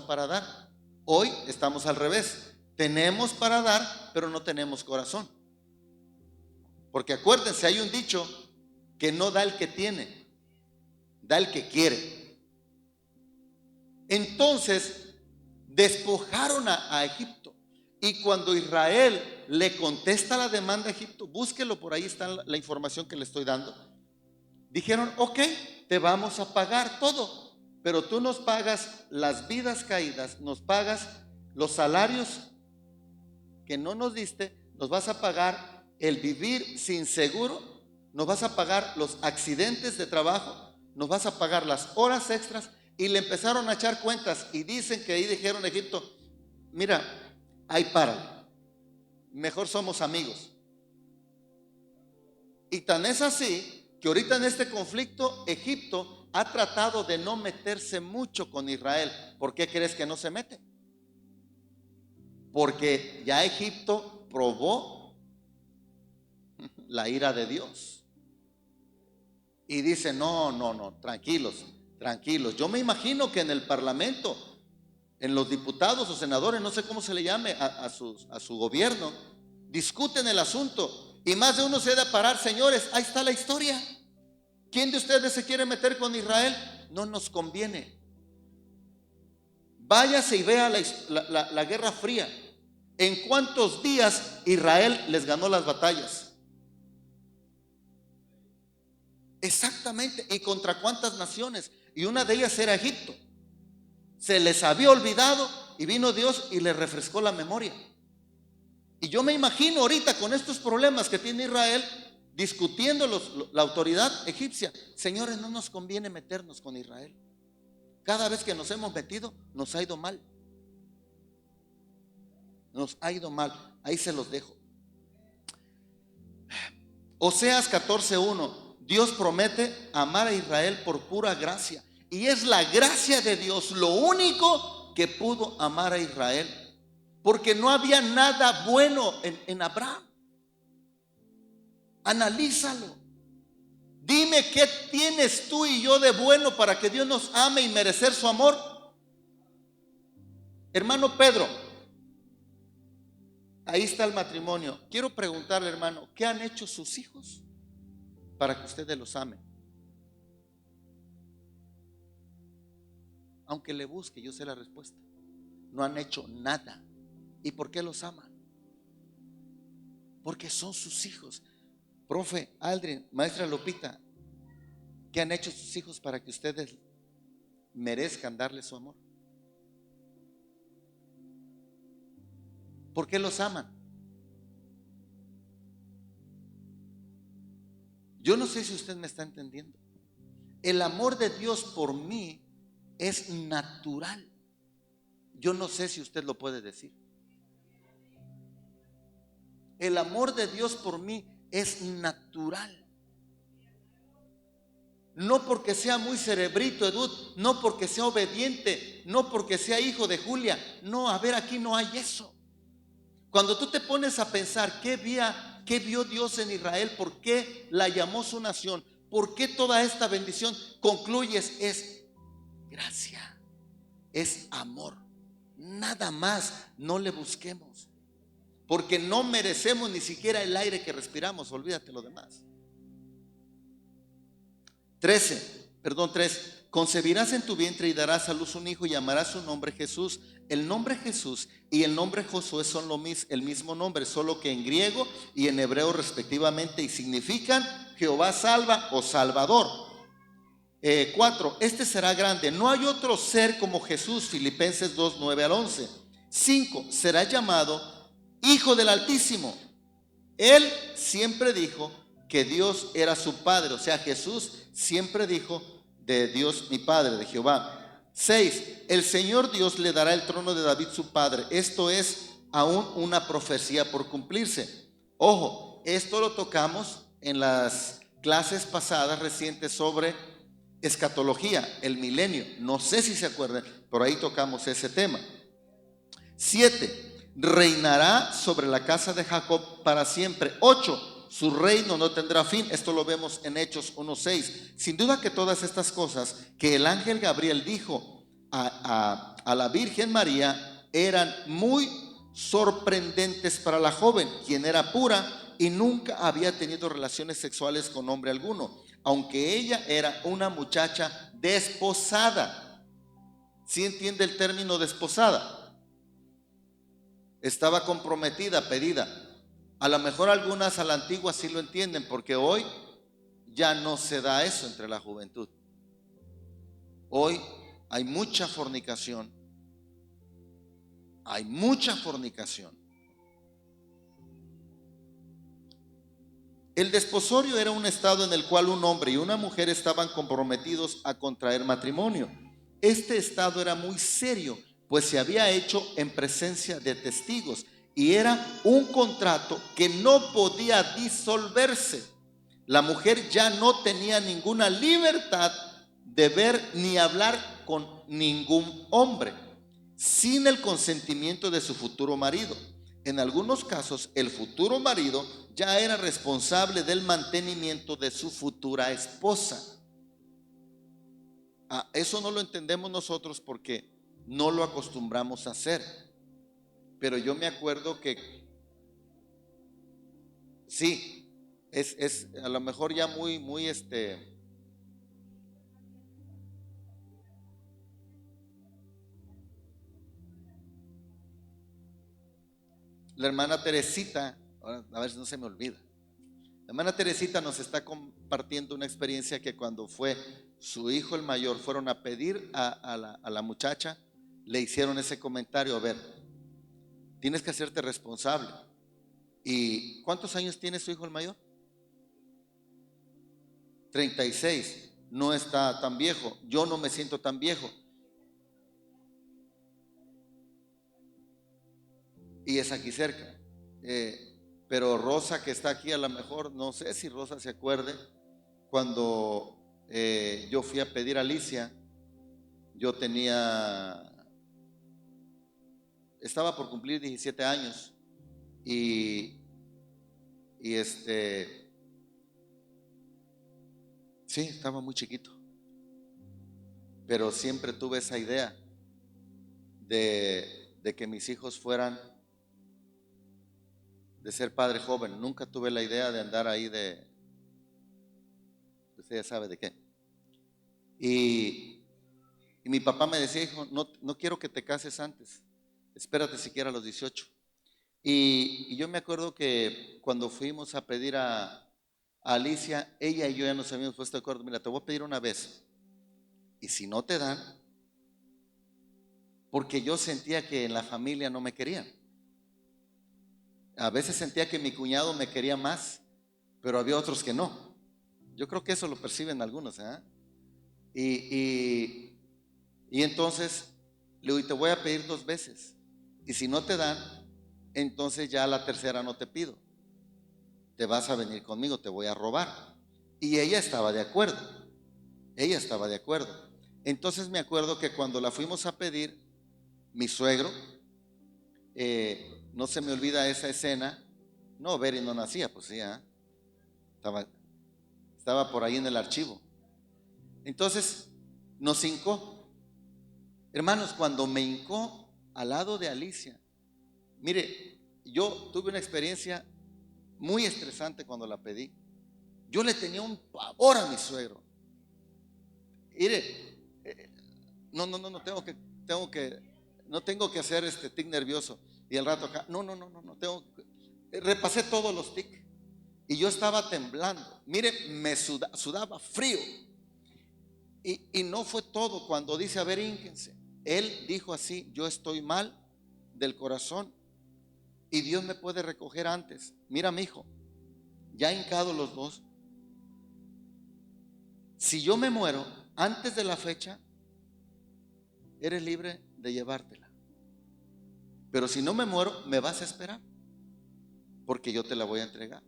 Speaker 1: para dar. Hoy estamos al revés. Tenemos para dar, pero no tenemos corazón. Porque acuérdense, hay un dicho que no da el que tiene, da el que quiere. Entonces despojaron a Egipto. Y cuando Israel le contesta la demanda a Egipto, búsquelo, por ahí está la información que le estoy dando. Dijeron, ok, te vamos a pagar todo, pero tú nos pagas las vidas caídas, nos pagas los salarios que no nos diste, nos vas a pagar el vivir sin seguro, nos vas a pagar los accidentes de trabajo, nos vas a pagar las horas extras. Y le empezaron a echar cuentas y dicen que ahí dijeron a Egipto, mira, ahí párale, mejor somos amigos. Y tan es así que ahorita en este conflicto Egipto ha tratado de no meterse mucho con Israel. ¿Por qué crees que no se mete? Porque ya Egipto probó la ira de Dios y dice, no, tranquilos. Yo me imagino que en el parlamento, en los diputados o senadores, no sé cómo se le llame a su gobierno, discuten el asunto. Y más de uno se da a parar, señores, ahí está la historia. ¿Quién de ustedes se quiere meter con Israel? No nos conviene. Váyase y vea la Guerra Fría. ¿En cuántos días Israel les ganó las batallas? Exactamente. ¿Y contra cuántas naciones? Y una de ellas era Egipto. Se les había olvidado y vino Dios y les refrescó la memoria. Y yo me imagino ahorita con estos problemas que tiene Israel, discutiendo la autoridad egipcia. Señores, no nos conviene meternos con Israel. Cada vez que nos hemos metido, nos ha ido mal. Ahí se los dejo. Oseas 14:1. Dios promete amar a Israel por pura gracia. Y es la gracia de Dios lo único que pudo amar a Israel. Porque no había nada bueno en Abraham. Analízalo. Dime qué tienes tú y yo de bueno para que Dios nos ame y merecer su amor. Hermano Pedro, ahí está el matrimonio. Quiero preguntarle, hermano, ¿qué han hecho sus hijos para que ustedes los amen? Aunque le busque, yo sé la respuesta. No han hecho nada. ¿Y por qué los aman? Porque son sus hijos. Profe Aldrin, maestra Lupita, ¿qué han hecho sus hijos para que ustedes merezcan darle su amor? ¿Por qué los aman? Yo no sé si usted me está entendiendo. El amor de Dios por mí es natural. Yo no sé si usted lo puede decir. El amor de Dios por mí es natural. No porque sea muy cerebrito, Edud, no porque sea obediente, no porque sea hijo de Julia. No, a ver, aquí no hay eso. Cuando tú te pones a pensar qué ¿Qué vio Dios en Israel? ¿Por qué la llamó su nación? ¿Por qué toda esta bendición? Concluyes, es gracia, es amor. Nada más, no le busquemos, porque no merecemos ni siquiera el aire que respiramos. Olvídate lo demás. 3. Concebirás en tu vientre y darás a luz un hijo y llamarás su nombre Jesús. El nombre Jesús y el nombre Josué son el mismo nombre, solo que en griego y en hebreo respectivamente, y significan Jehová salva o Salvador. 4. Este será grande. No hay otro ser como Jesús. Filipenses 2, 9 al 11. 5. Será llamado Hijo del Altísimo. Él siempre dijo que Dios era su Padre. O sea, Jesús siempre dijo de Dios mi Padre, de Jehová. 6. El Señor Dios le dará el trono de David su padre. Esto es aún una profecía por cumplirse. Ojo, esto lo tocamos en las clases pasadas recientes sobre escatología, el milenio. No sé si se acuerdan, pero ahí tocamos ese tema. 7. Reinará sobre la casa de Jacob para siempre. 8. Su reino no tendrá fin. Esto lo vemos en Hechos 1:6. Sin duda que todas estas cosas que el ángel Gabriel dijo a la Virgen María eran muy sorprendentes para la joven, quien era pura y nunca había tenido relaciones sexuales con hombre alguno, aunque ella era una muchacha desposada. ¿Sí entiende el término desposada? Estaba comprometida, pedida. A lo mejor algunas a la antigua sí lo entienden, porque hoy ya no se da eso entre la juventud. Hoy hay mucha fornicación. Hay mucha fornicación. El desposorio era un estado en el cual un hombre y una mujer estaban comprometidos a contraer matrimonio. Este estado era muy serio, pues se había hecho en presencia de testigos y era un contrato que no podía disolverse. La mujer ya no tenía ninguna libertad de ver ni hablar con ningún hombre sin el consentimiento de su futuro marido. En algunos casos, el futuro marido ya era responsable del mantenimiento de su futura esposa. Eso no lo entendemos nosotros porque no lo acostumbramos a hacer. Pero yo me acuerdo que sí, es a lo mejor ya muy la hermana Teresita, a ver si no se me olvida. La hermana Teresita nos está compartiendo una experiencia que cuando fue su hijo el mayor, fueron a pedir a la muchacha, le hicieron ese comentario: a ver, tienes que hacerte responsable. ¿Y cuántos años tiene su hijo el mayor? 36. No está tan viejo. Yo no me siento tan viejo. Y es aquí cerca. Pero Rosa, que está aquí, a lo mejor, no sé si Rosa se acuerde, cuando yo fui a pedir a Alicia, yo estaba por cumplir 17 años y sí, estaba muy chiquito, pero siempre tuve esa idea de que mis hijos fueran de ser padre joven. Nunca tuve la idea de andar ahí usted ya sabe de qué. Y mi papá me decía: hijo, no quiero que te cases antes, espérate siquiera a los 18. Y yo me acuerdo que cuando fuimos a pedir a Alicia, ella y yo ya nos habíamos puesto de acuerdo: mira, te voy a pedir una vez, y si no te dan, porque yo sentía que en la familia no me querían. A veces sentía que mi cuñado me quería más, pero había otros que no. Yo creo que eso lo perciben algunos, ¿eh? Y entonces le digo: te voy a pedir 2 veces, y si no te dan, entonces ya la tercera no te pido, te vas a venir conmigo, te voy a robar. Y ella estaba de acuerdo. Entonces me acuerdo que cuando la fuimos a pedir, mi suegro, no se me olvida esa escena, No, Beri no nacía, pues sí, ¿ah? Estaba, estaba por ahí en el archivo. Entonces nos hincó. Hermanos, cuando me hincó al lado de Alicia, mire, yo tuve una experiencia muy estresante cuando la pedí. Yo le tenía un pavor a mi suegro. Mire, no, no tengo que hacer este tic nervioso. Y al rato acá, repasé todos los tics. Y yo estaba temblando. Mire, me sudaba frío. Y no fue todo cuando dice, a ver, hínquense. Él dijo así, yo estoy mal del corazón y Dios me puede recoger antes. Mira, mi hijo, ya hincados los dos, si yo me muero antes de la fecha, eres libre de llevártela. Pero si no me muero, me vas a esperar, porque yo te la voy a entregar.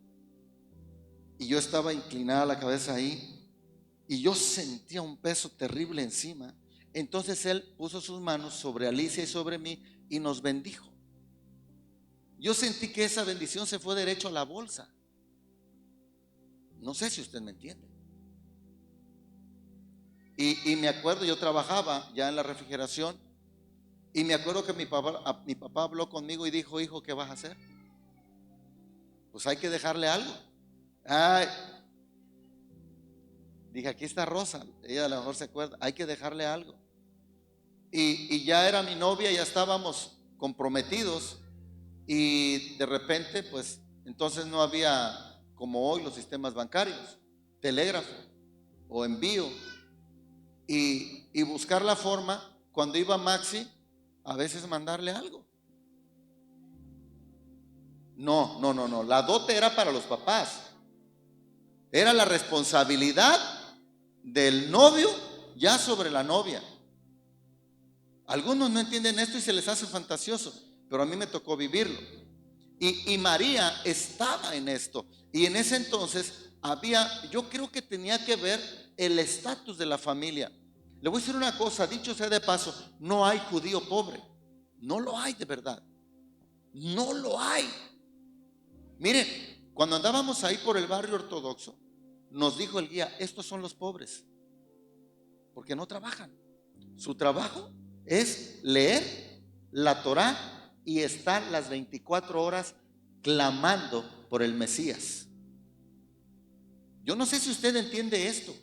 Speaker 1: Y yo estaba inclinada la cabeza ahí y yo sentía un peso terrible encima. Entonces él puso sus manos sobre Alicia y sobre mí y nos bendijo. Yo sentí que esa bendición se fue derecho a la bolsa. No sé si usted me entiende. Y me acuerdo, yo trabajaba ya en la refrigeración y me acuerdo que mi papá habló conmigo y dijo, hijo, ¿qué vas a hacer? Pues hay que dejarle algo. Ay, dije, aquí está Rosa, ella a lo mejor se acuerda, hay que dejarle algo. Y ya era mi novia, ya estábamos comprometidos y de repente, pues, entonces no había como hoy los sistemas bancarios, telégrafo o envío. Y buscar la forma, cuando iba Maxi, a veces mandarle algo. No, la dote era para los papás. Era la responsabilidad del novio ya sobre la novia. Algunos no entienden esto y se les hace fantasioso, pero a mí me tocó vivirlo. Y María estaba en esto. Y en ese entonces yo creo que tenía que ver el estatus de la familia. Le voy a decir una cosa, dicho sea de paso, no hay judío pobre. No lo hay de verdad. No lo hay. Miren, cuando andábamos ahí por el barrio ortodoxo, nos dijo el guía, estos son los pobres, porque no trabajan. Su trabajo es leer la Torá y estar las 24 horas clamando por el Mesías. Yo no sé si usted entiende esto.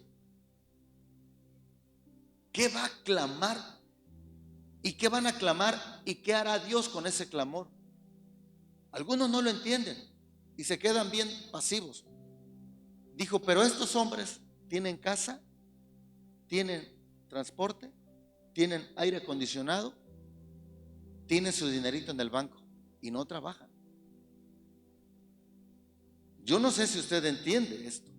Speaker 1: ¿Qué va a clamar? ¿Y qué van a clamar? ¿Y qué hará Dios con ese clamor? Algunos no lo entienden y se quedan bien pasivos. Dijo, pero estos hombres tienen casa, tienen transporte, tienen aire acondicionado, tienen su dinerito en el banco y no trabajan. Yo no sé si usted entiende esto.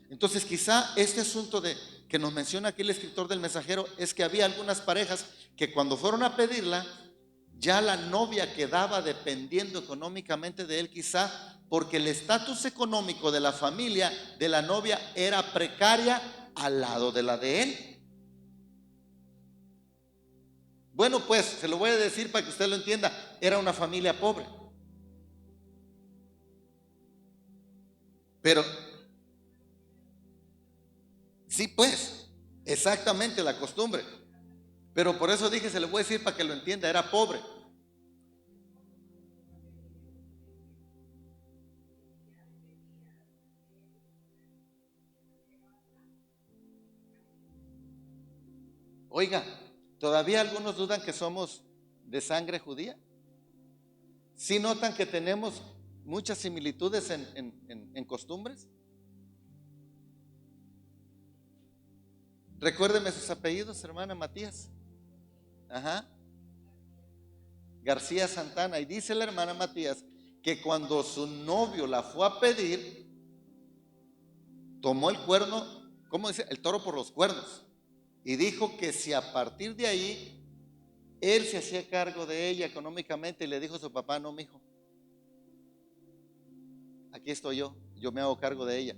Speaker 1: Entonces quizá este asunto que nos menciona aquí el escritor del Mensajero es que había algunas parejas que cuando fueron a pedirla, ya la novia quedaba dependiendo económicamente de él, quizá porque el estatus económico de la familia de la novia era precaria al lado de la de él. Bueno, pues se lo voy a decir para que usted lo entienda, era una familia pobre. Pero sí, pues, exactamente la costumbre. Pero por eso dije, se lo voy a decir para que lo entienda, era pobre. Oiga, ¿todavía algunos dudan que somos de sangre judía? ¿Sí notan que tenemos muchas similitudes en costumbres? Recuérdeme sus apellidos, hermana Matías. Ajá. García Santana. Y dice la hermana Matías que cuando su novio la fue a pedir, tomó el cuerno, ¿cómo dice? El toro por los cuernos. Y dijo que si a partir de ahí él se hacía cargo de ella económicamente y le dijo a su papá, no, mijo, aquí estoy yo me hago cargo de ella.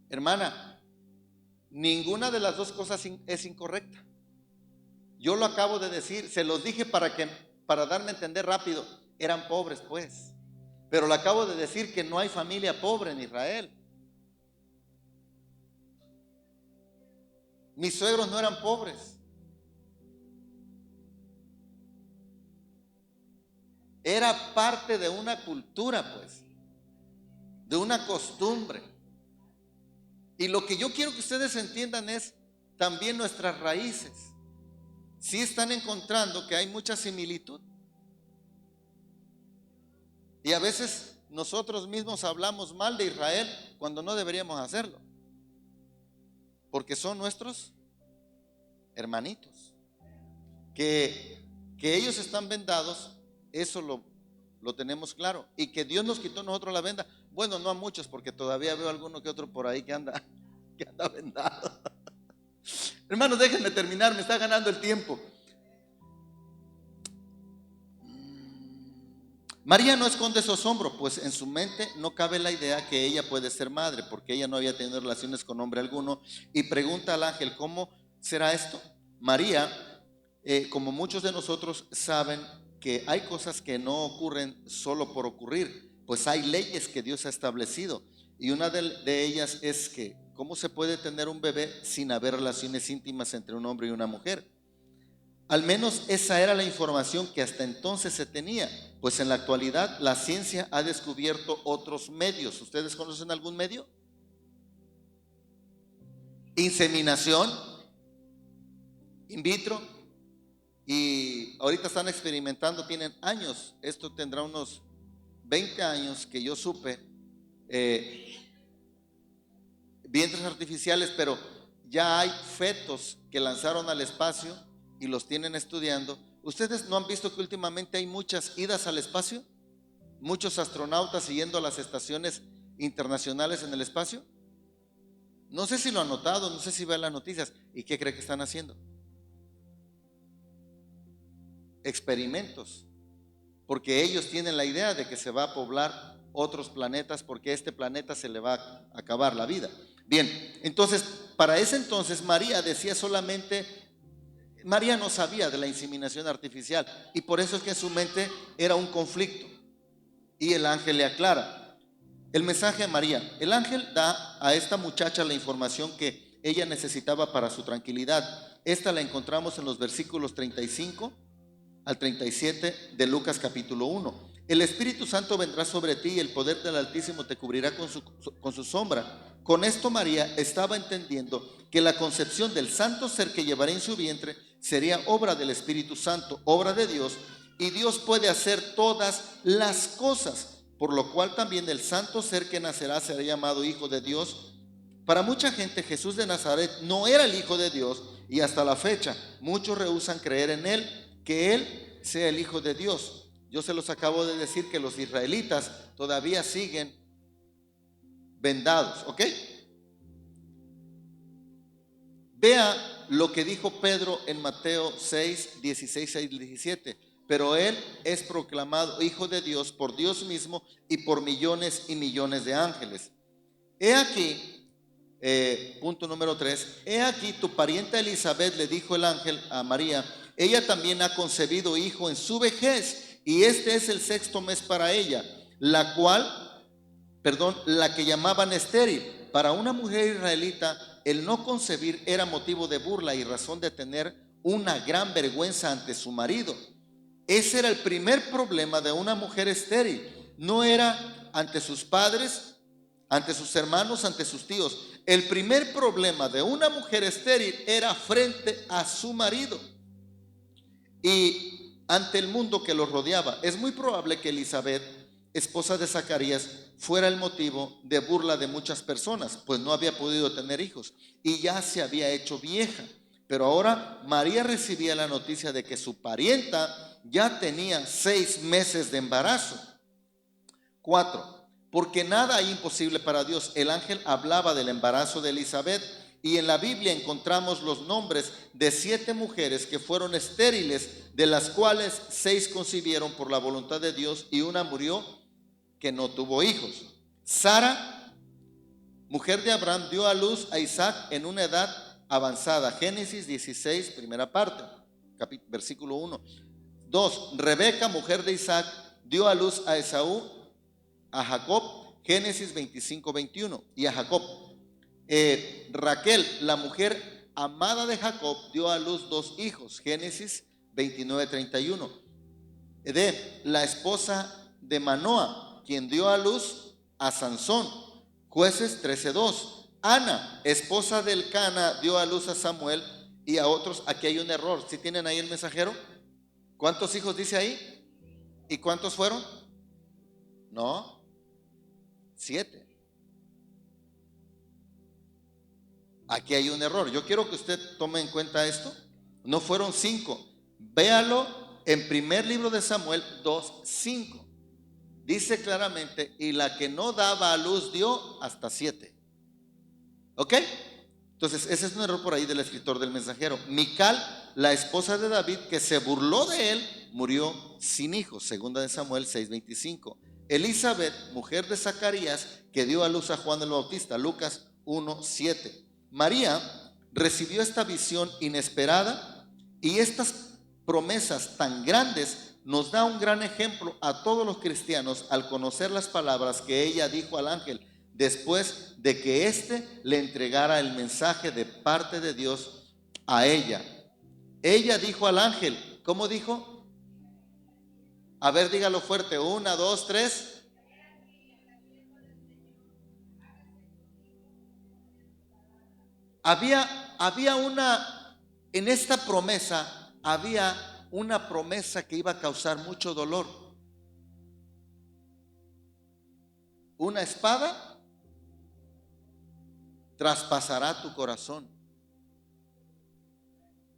Speaker 1: Hermana, ninguna de las dos cosas es incorrecta. Yo lo acabo de decir, se los dije para que para darme a entender rápido, eran pobres pues. Pero le acabo de decir que no hay familia pobre en Israel. Mis suegros no eran pobres. Era parte de una cultura, pues, de una costumbre. Y lo que yo quiero que ustedes entiendan es también nuestras raíces. Sí están encontrando que hay mucha similitud. Y a veces nosotros mismos hablamos mal de Israel cuando no deberíamos hacerlo, porque son nuestros hermanitos. Que ellos están vendados, eso lo tenemos claro. Y que Dios nos quitó a nosotros la venda. Bueno, no a muchos, porque todavía veo alguno que otro por ahí que anda vendado. Hermanos, déjenme terminar, me está ganando el tiempo. María no esconde su asombro, pues en su mente no cabe la idea que ella puede ser madre, porque ella no había tenido relaciones con hombre alguno, y pregunta al ángel, ¿cómo será esto? María, como muchos de nosotros saben que hay cosas que no ocurren solo por ocurrir, pues hay leyes que Dios ha establecido, y una de ellas es que ¿cómo se puede tener un bebé sin haber relaciones íntimas entre un hombre y una mujer? Al menos esa era la información que hasta entonces se tenía, pues en la actualidad la ciencia ha descubierto otros medios. ¿Ustedes conocen algún medio? Inseminación, in vitro, y ahorita están experimentando, tienen años, esto tendrá unos 20 años que yo supe, vientres artificiales, pero ya hay fetos que lanzaron al espacio y los tienen estudiando. ¿Ustedes no han visto que últimamente hay muchas idas al espacio? Muchos astronautas siguiendo las estaciones internacionales en el espacio. No sé si lo han notado, no sé si ven las noticias. ¿Y qué cree que están haciendo? Experimentos. Porque ellos tienen la idea de que se va a poblar otros planetas, porque este planeta se le va a acabar la vida. Bien, entonces, para ese entonces María decía solamente, María no sabía de la inseminación artificial, y por eso es que en su mente era un conflicto. Y el ángel le aclara el mensaje a María. El ángel da a esta muchacha la información que ella necesitaba para su tranquilidad. Esta la encontramos en los versículos 35 al 37 de Lucas capítulo 1. El Espíritu Santo vendrá sobre ti y el poder del Altísimo te cubrirá con su sombra. Con esto María estaba entendiendo que la concepción del santo ser que llevará en su vientre sería obra del Espíritu Santo, obra de Dios, y Dios puede hacer todas las cosas, por lo cual también el santo ser que nacerá será llamado Hijo de Dios. Para mucha gente Jesús de Nazaret no era el Hijo de Dios, y hasta la fecha muchos rehúsan creer en él, que él sea el Hijo de Dios. Yo se los acabo de decir que los israelitas todavía siguen vendados, ¿ok? Vea lo que dijo Pedro en Mateo 6, 16 y 17. Pero él es proclamado Hijo de Dios por Dios mismo y por millones y millones de ángeles. He aquí, punto número 3, he aquí tu parienta Elizabeth, le dijo el ángel a María, ella también ha concebido hijo en su vejez, y este es el sexto mes para ella, la que llamaban estéril. Para una mujer israelita, el no concebir era motivo de burla y razón de tener una gran vergüenza ante su marido. Ese era el primer problema de una mujer estéril. No era ante sus padres, ante sus hermanos, ante sus tíos. El primer problema de una mujer estéril era frente a su marido y ante el mundo que los rodeaba. Es muy probable que Elizabeth, esposa de Zacarías, fuera el motivo de burla de muchas personas, pues no había podido tener hijos y ya se había hecho vieja. Pero ahora María recibía la noticia de que su parienta ya tenía 6 meses de embarazo. 4. Porque nada hay imposible para Dios. El ángel hablaba del embarazo de Elizabeth, y en la Biblia encontramos los nombres de 7 mujeres que fueron estériles, de las cuales 6 concibieron por la voluntad de Dios y una murió que no tuvo hijos. Sara, mujer de Abraham, dio a luz a Isaac en una edad avanzada. Génesis 16, primera parte, versículo 1. 2. Rebeca, mujer de Isaac, dio a luz a Esaú, a Jacob, Génesis 25-21, y a Jacob. Raquel, la mujer amada de Jacob, dio a luz 2 hijos, Génesis 29-31. La esposa de Manoa, quien dio a luz a Sansón, Jueces 13-2. Ana, esposa del Cana, dio a luz a Samuel y a otros. Aquí hay un error. ¿Sí tienen ahí el mensajero? ¿Cuántos hijos dice ahí? ¿Y cuántos fueron? No, 7. Aquí hay un error. Yo quiero que usted tome en cuenta esto. No fueron 5. Véalo en primer libro de Samuel 2:5. Dice claramente, y la que no daba a luz dio hasta 7. ¿Ok? Entonces ese es un error por ahí del escritor del mensajero. Mical, la esposa de David, que se burló de él, murió sin hijos. Segunda de Samuel 6:25. Elizabeth, mujer de Zacarías, que dio a luz a Juan el Bautista. Lucas 1:7. María recibió esta visión inesperada y estas promesas tan grandes nos da un gran ejemplo a todos los cristianos al conocer las palabras que ella dijo al ángel después de que éste le entregara el mensaje de parte de Dios a ella. Ella dijo al ángel, ¿cómo dijo? A ver, dígalo fuerte. 1, 2, 3. Había una, en esta promesa, había una promesa que iba a causar mucho dolor. Una espada traspasará tu corazón.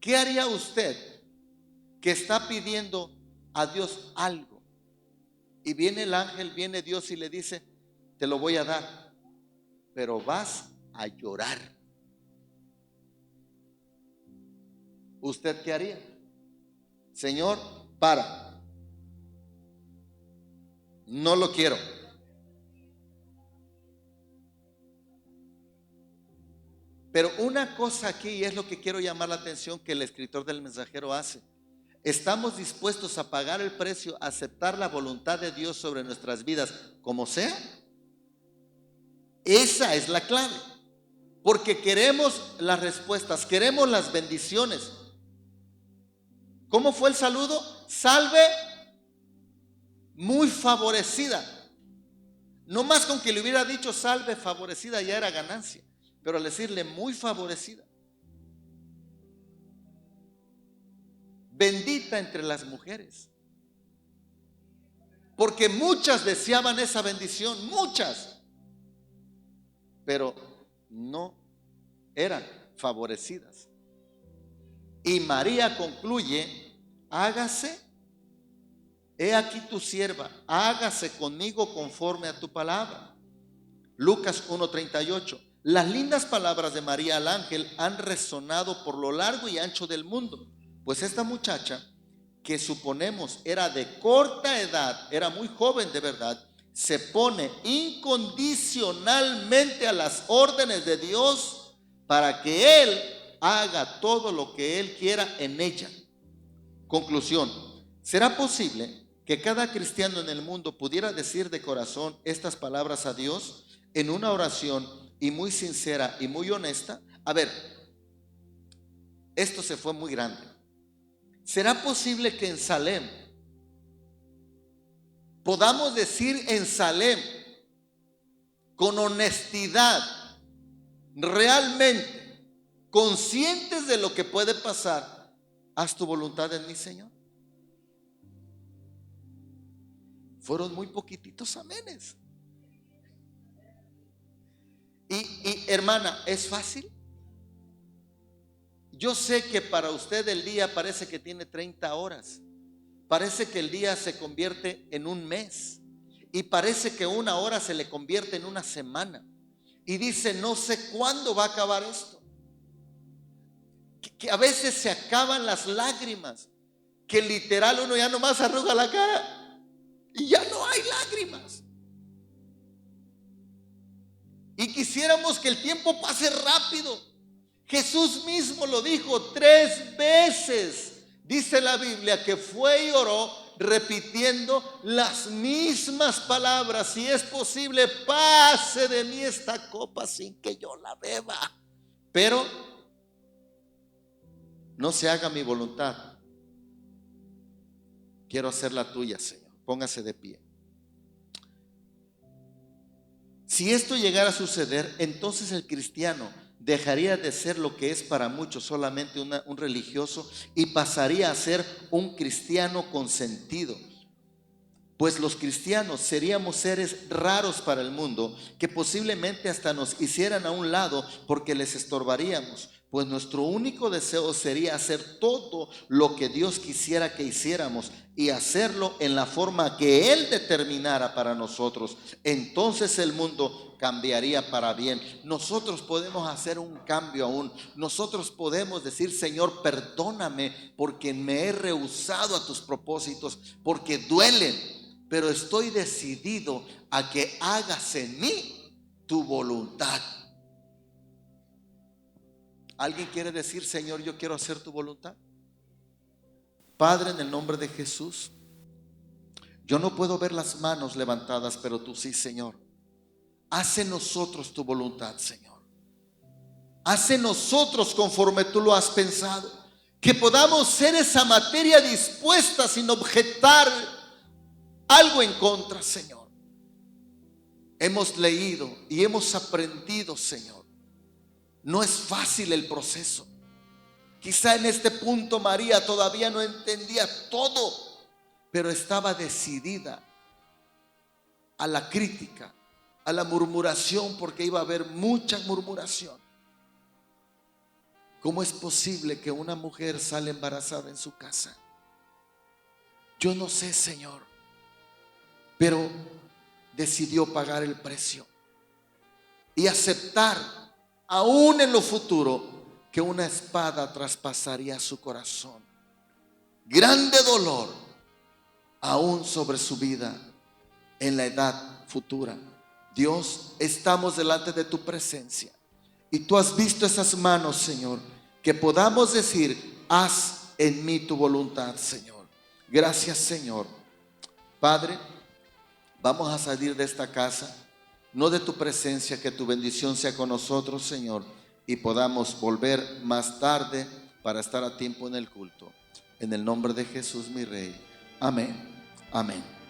Speaker 1: ¿Qué haría usted que está pidiendo a Dios algo? Y viene el ángel, viene Dios y le dice, te lo voy a dar, pero vas a llorar. ¿Usted qué haría? Señor, no lo quiero. Pero una cosa aquí, y es lo que quiero llamar la atención que el escritor del mensajero hace. ¿Estamos dispuestos a pagar el precio, a aceptar la voluntad de Dios sobre nuestras vidas, como sea? Esa es la clave. Porque queremos las respuestas, queremos las bendiciones. ¿Cómo fue el saludo? Salve, muy favorecida. No más con que le hubiera dicho salve favorecida ya era ganancia, pero al decirle muy favorecida, bendita entre las mujeres, porque muchas deseaban esa bendición, muchas, pero no eran favorecidas. Y María concluye, hágase, he aquí tu sierva, hágase conmigo conforme a tu palabra. Lucas 1:38. Las lindas palabras de María al ángel han resonado por lo largo y ancho del mundo, pues esta muchacha, que suponemos era de corta edad, era muy joven de verdad, se pone incondicionalmente a las órdenes de Dios para que Él haga todo lo que Él quiera en ella. Conclusión, ¿será posible que cada cristiano en el mundo pudiera decir de corazón estas palabras a Dios en una oración y muy sincera y muy honesta? A ver, esto se fue muy grande. ¿Será posible que en Salem podamos decir en Salem con honestidad, realmente conscientes de lo que puede pasar, haz tu voluntad en mí, Señor? Fueron muy poquititos amenes. Y hermana, ¿es fácil? Yo sé que para usted el día parece que tiene 30 horas. Parece que el día se convierte en un mes. Y parece que una hora se le convierte en una semana. Y dice, no sé cuándo va a acabar esto. Que a veces se acaban las lágrimas. Que literal uno ya nomás arruga la cara y ya no hay lágrimas. Y quisiéramos que el tiempo pase rápido. Jesús mismo lo dijo 3 veces. dice la Biblia que fue y oró repitiendo las mismas palabras: si es posible, pase de mí esta copa sin que yo la beba, pero no se haga mi voluntad, quiero hacer la tuya, Señor. Póngase de pie. Si esto llegara a suceder, entonces el cristiano dejaría de ser lo que es para muchos solamente un religioso y pasaría a ser un cristiano con sentido. Pues los cristianos seríamos seres raros para el mundo, que posiblemente hasta nos hicieran a un lado porque les estorbaríamos, pues nuestro único deseo sería hacer todo lo que Dios quisiera que hiciéramos y hacerlo en la forma que Él determinara para nosotros. Entonces el mundo cambiaría para bien. Nosotros podemos hacer un cambio aún. Nosotros podemos decir: Señor, perdóname porque me he rehusado a tus propósitos, porque duelen, pero estoy decidido a que hagas en mí tu voluntad. ¿Alguien quiere decir: Señor, yo quiero hacer tu voluntad? Padre, en el nombre de Jesús, yo no puedo ver las manos levantadas, pero tú sí, Señor. Haz en nosotros tu voluntad, Señor. Haz en nosotros conforme tú lo has pensado, que podamos ser esa materia dispuesta sin objetar algo en contra, Señor. Hemos leído y hemos aprendido, Señor. No es fácil el proceso. Quizá en este punto María todavía no entendía todo, pero estaba decidida a la crítica, a la murmuración, porque iba a haber mucha murmuración. ¿Cómo es posible que una mujer sale embarazada en su casa? Yo no sé, Señor, pero decidió pagar el precio y aceptar, aún en lo futuro, que una espada traspasaría su corazón. Grande dolor aún sobre su vida en la edad futura. Dios, estamos delante de tu presencia y tú has visto esas manos, Señor, que podamos decir: haz en mí tu voluntad, Señor. Gracias, Señor. Padre, vamos a salir de esta casa, no de tu presencia, que tu bendición sea con nosotros, Señor, y podamos volver más tarde para estar a tiempo en el culto. En el nombre de Jesús, mi Rey. Amén. Amén.